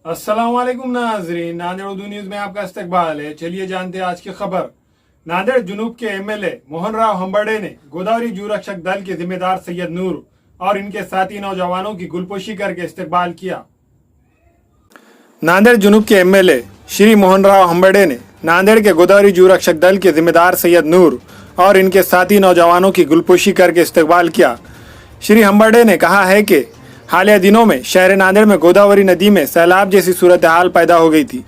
अस्सलाम वालेकुम नाजरीन, नांदेड़ उर्दू न्यूज में आपका इस्तकबाल है। चलिए जानते हैं आज की खबर। नांदेड़ जुनूब के एमएलए मोहन राव हम्बर्डे ने गोदावरी जू रक्षक दल के जिम्मेदार सैयद नूर और इनके साथी नौजवानों की गुलपोशी करके इस्तकबाल किया। नांदेड़ जुनूब के एमएलए श्री मोहन राव हम्बर्डे ने नांदेड़ के गोदावरी जू रक्षक दल के जिम्मेदार सैयद नूर और इनके साथी नौजवानों की गुलपोशी करके इस्तकबाल किया। श्री हम्बर्डे ने कहा है कि हालिया दिनों में शहर नांदेड़ में गोदावरी नदी में सैलाब जैसी सूरत हाल पैदा हो गई थी।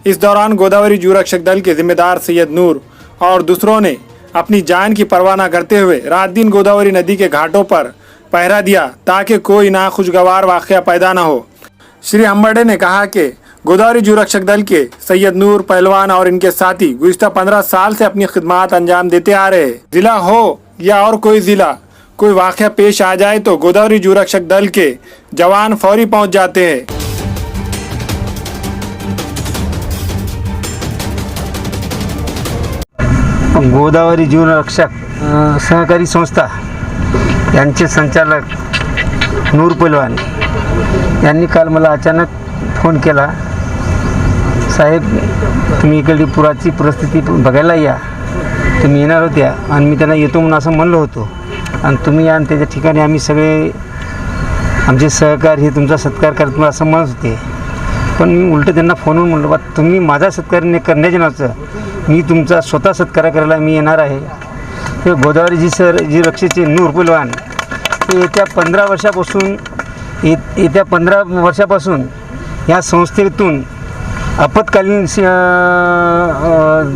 इस दौरान गोदावरी जू रक्षक दल के जिम्मेदार सैयद नूर और दूसरों ने अपनी जान की परवाह न करते हुए रात दिन गोदावरी नदी के घाटों पर पहरा दिया ताकि कोई नाखुशगवार वाक़या पैदा न हो। श्री हम्बर्डे ने कहा कि गोदावरी जू रक्षक दल के सैयद नूर पहलवान और इनके साथी गुज़िश्ता 15 साल से अपनी खिदमत अंजाम देते आ रहे हैं। जिला हो या और कोई जिला, कोई वाक़या पेश आ जाए तो गोदावरी जू रक्षक दल के जवान फौरी पहुंच जाते हैं। गोदावरी जू रक्षक सहकारी संस्था यांचे संचालक नूर पहलवान यांनी काल मला अचानक फोन केला, साहेब तुम्ही इकडली पुराची परिस्थिती बघायला या, तुम्ही येणार होत्या आणि मी त्यांना येतो म्हणून असं म्हणलो होतो आणि तुम्ही आणि त्याच्या ठिकाणी आम्ही सगळे आमचे सहकारी हे तुमचा सत्कार करत असं म्हणत होते। पण मी उलटं त्यांना फोनवरून म्हणलं, बा तुम्ही माझा सत्कार करण्याच्या नावाचं मी तुमचा स्वतः सत्कार करायला मी येणार आहे। हे गोदावरी जी रक्षेचे नूर पहलवान हे येत्या 15 वर्षापासून या संस्थेतून आपत्कालीन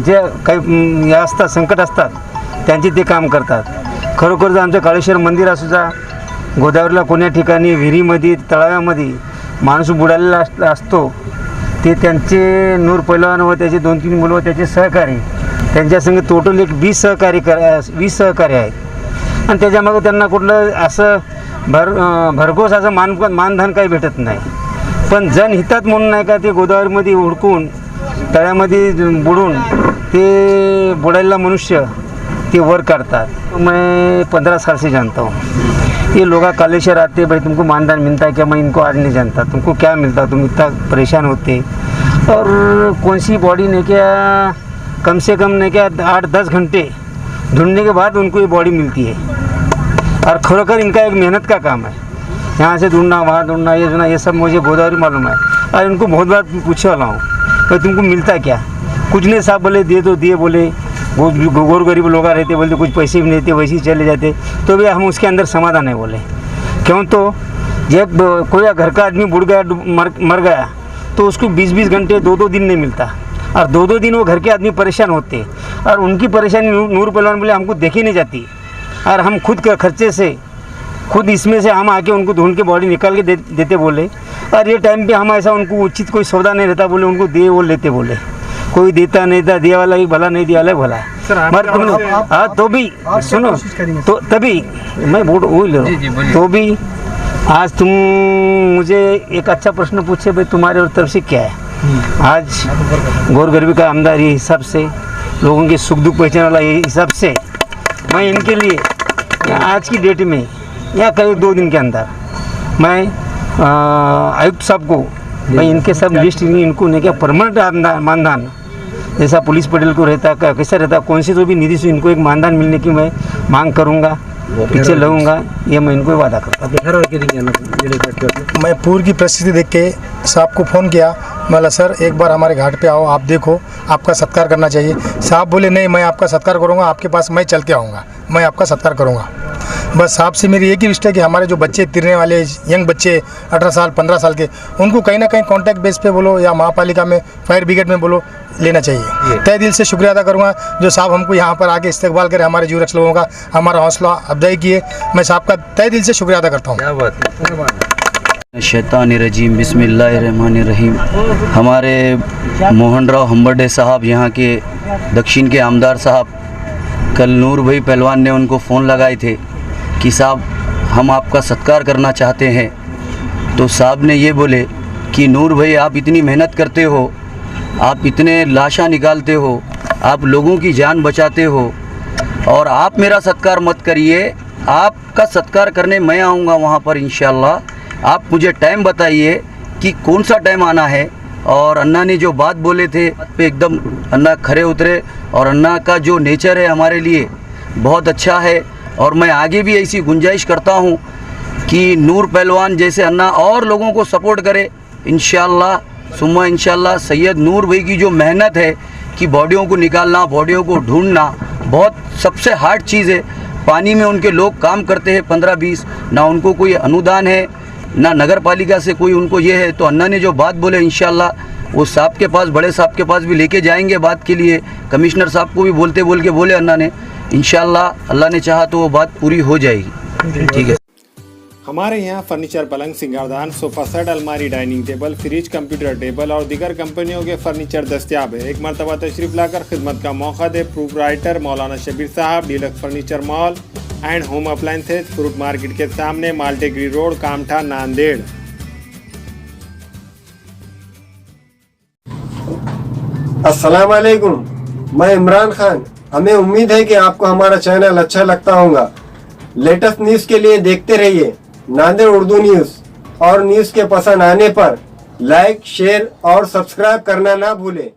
जे काही या असतात संकट असतात त्यांचे ते काम करतात। खरोखर जर आमचं काळेश्वर मंदिर असू जा, गोदावरीला कोण्या ठिकाणी विहिरीमध्ये तळाव्यामध्ये माणूस बुडालेला असतो ते त्यांचे नूर पहलवान व त्याचे 2-3 मुलं व त्याचे सहकारी त्यांच्यासंग टोटल एक 20 सहकारी आहेत आणि त्याच्यामागं त्यांना कुठलं असं भरघोस असं मानधन काही भेटत नाही। पण जनहितात म्हणून नाही का ते गोदावरीमध्ये उडकून तळ्यामध्ये बुडून ते बुडालेला मनुष्य ते वर करतात। मैं 15 साल से जानता हूँ। ये लोग कालेश्वर आते, भाई तुमको मानधन मिलता है क्या? मैं इनको आज नहीं जानता, तुमको क्या मिलता, तुम इतना परेशान होते। और कौन सी बॉडी ने क्या कम से कम ने क्या 8-10 घंटे ढूंढने के बाद उनको ये बॉडी मिलती है। और खरोखर इनका एक मेहनत का काम है, यहाँ से ढूंढना वहाँ ढूंढना ये सब मुझे गोदावरी मालूम है। और इनको बहुत बार पूछे वाला हूँ भाई तुमको मिलता क्या? कुछ नहीं साहब, बोले दे तो दिए, बोले गोर गरीब लोग रहते, बोलते कुछ पैसे भी नहीं देते, वैसे ही चले जाते। तो भी हम उसके अंदर समाधान है बोले, क्यों तो जब कोई घर का आदमी बुड़ गया मर गया तो उसको 20-20 घंटे 2-2 दिन नहीं मिलता और 2-2 दिन वो घर के आदमी परेशान होते। और उनकी परेशानी नूर पहलवान बोले हमको देखी नहीं जाती और हम खुद के खर्चे से खुद इसमें से हम आके उनको ढूंढ के बॉडी निकाल के देते बोले। और ये टाइम पे हम ऐसा उनको उचित कोई सौदा नहीं रहता बोले, उनको दे वो लेते बोले। कोई देता नहीं था, दिया वाला ही भला, नहीं दिया वाला भला। मगर तुम हाँ तो भी सुनो तो तभी मैं बोल तो भी आज तुम मुझे एक अच्छा प्रश्न पूछे, भाई तुम्हारे तरफ से क्या है? आज गौर गरीबी का आमदार ये हिसाब से, लोगों के सुख दुख पहचान वाला ये हिसाब से मैं इनके लिए आज की डेट में या करीब 2 दिन के अंदर मैं आयुक्त साहब को भाई इनके सब लिस्ट इनको नहीं क्या परमानेंट मानधन जैसा पुलिस पटेल को रहता है कैसा रहता है, कौन सी तो भी निधि से इनको एक मानधन मिलने की मैं मांग करूँगा, पीछे लगूंगा, ये मैं इनको वादा करता हूँ। मैं पूर्व की परिस्थिति देख के साहब को फ़ोन किया, बोला सर एक बार हमारे घाट पे आओ, आप देखो, आपका सत्कार करना चाहिए। साहब बोले नहीं, मैं आपका सत्कार करूँगा, आपके पास मैं चल के आऊँगा, मैं आपका सत्कार करूँगा। बस साहब से मेरी एक ही रिश्ता है कि हमारे जो बच्चे तिरने वाले यंग बच्चे 18 साल 15 साल के, उनको कहीं ना कहीं कॉन्टैक्ट बेस पे बोलो या महापालिका में फायर ब्रिगेड में बोलो लेना चाहिए। तय दिल से शुक्रिया अदा करूँगा जो साहब हमको यहाँ पर आके इस्तेकबाल करे, हमारे जू रक्षक लोगों का हमारा हौसला अफजाई किए। मैं साहब का तय दिल से शुक्रिया अदा करता हूँ। शैतानिर्रजीम बिस्मिल्लाहिर्रहमानिर्रहीम। हमारे मोहन राव हम्बर्डे साहब यहाँ के दक्षिण के आमदार साहब कल नूर भाई पहलवान ने उनको फ़ोन लगाए थे कि साहब हम आपका सत्कार करना चाहते हैं। तो साहब ने ये बोले कि नूर भाई आप इतनी मेहनत करते हो, आप इतने लाशा निकालते हो, आप लोगों की जान बचाते हो और आप मेरा सत्कार मत करिए, आपका सत्कार करने मैं आऊँगा वहाँ पर इंशाअल्लाह। आप मुझे टाइम बताइए कि कौन सा टाइम आना है। और अन्ना ने जो बात बोले थे पे एकदम अन्ना खरे उतरे और अन्ना का जो नेचर है हमारे लिए बहुत अच्छा है। और मैं आगे भी ऐसी गुंजाइश करता हूँ कि नूर पहलवान जैसे अन्ना और लोगों को सपोर्ट करे। इंशाअल्लाह सुम्मा इंशाअल्लाह सैयद नूर भाई की जो मेहनत है कि बॉडियों को निकालना, बॉडियों को ढूंढना बहुत सबसे हार्ड चीज़ है। पानी में उनके लोग काम करते हैं 15-20, ना उनको कोई अनुदान है ना नगर पालिका से कोई उनको ये है। तो अन्ना ने जो बात बोले इंशाअल्लाह वो साहब के पास, बड़े साहब के पास भी लेके जाएंगे बात के लिए। कमिश्नर साहब को भी बोले अन्ना ने इंशाअल्लाह अल्लाह ने चाहा तो वो बात पूरी हो जाएगी। ठीक है। हमारे यहाँ फर्नीचर, पलंग, सिंगारदान, सोफा सेट, अलमारी, dining table, fridge, computer table और दीगर कंपनियों के फर्नीचर दस्तियाब है। एक मरतबा तशरीफ लाकर खिदमत का मौका दे। प्रोपराइटर मौलाना शबीर साहब, deluxe furniture mall and home appliances, fruit market के सामने, माल्टेगिरी रोड, कामठा, नांदेड़। अस्सलाम वालेकुम, मैं इमरान खान। हमें उम्मीद है कि आपको हमारा चैनल अच्छा लगता होगा। लेटेस्ट न्यूज़ के लिए देखते रहिए नांदेड़ उर्दू न्यूज़, और न्यूज़ के पसंद आने पर लाइक, शेयर और सब्सक्राइब करना ना भूलें।